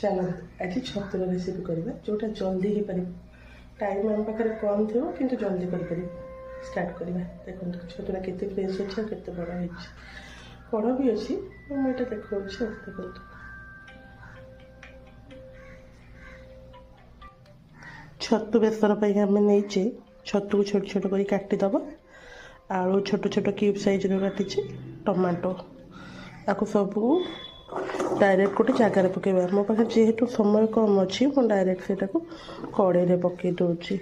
चलो आज छतुर रेसिपी करवा जोटा जल्दी हो पार टाइम आम पाखे कम थी कि जल्दी कर स्टार्ट करवा। देखो छतुरा केते फ्रेश अच्छे केते बड़ भी अच्छी मुझे देखा देखो छतु बेसर आम नहीं छतु को छोट छोट कर काटिदब आलू छोट छोट क्यूब साइज काटी टमाटो आपको सबू डायरेक्ट गोटे जगार पकेबा मो पाखे जेहेतु समय कम अच्छी मुझे डायरेक्ट से कड़े पकई दूसरी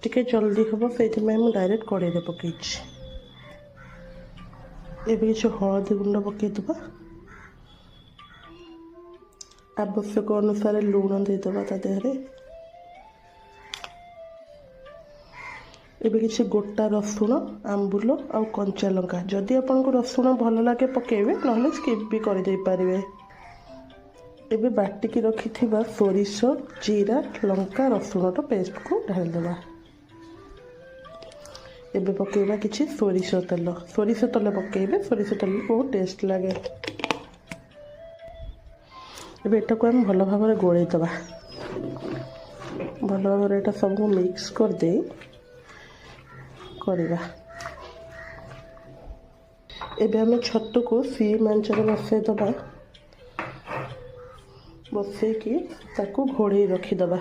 टिके जल्दी हम से डायरेक्ट कड़े पकई एवं किसी हलदी गुंड पकईदबा आवश्यक अनुसार लुण देदेबा ता देहरे एबे किसी गोटा रसुण आंबुल आ कंचा लंका जदि आपको रसुण भल लगे पकेबे ना स्किप भी कर दे पारे। एबे बाटिकी रखि सोरिष जीरा लंका रसुण पेस्ट को ढालदेबा। एबे पकेबा किसी सोरिष तेल पकेबे सोरिष तेल बहुत टेस्ट लगे। एबे एटा को हम भल भाव गोलेदबा भल भाव एटा सब मिक्स कर दे करवा। एबे हमें छतु को सीम आंचरे बसईदबा बसईकि ताकू घोड़े रखीदबा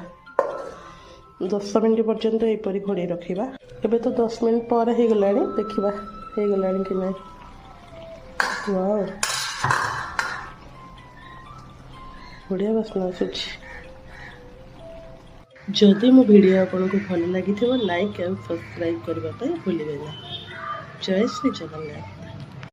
10 मिनट पर्यंत यहपरी घोड़े रखा। एबे तो 10 मिनट पर हो गला देखा हो गला कि ना। वाओ बढ़िया बास्ना आसूची। जदि मो वीडियो आपको भल लगी लाइक और सब्सक्राइब करने भूलें ना। जय श्री जगन्नाथ।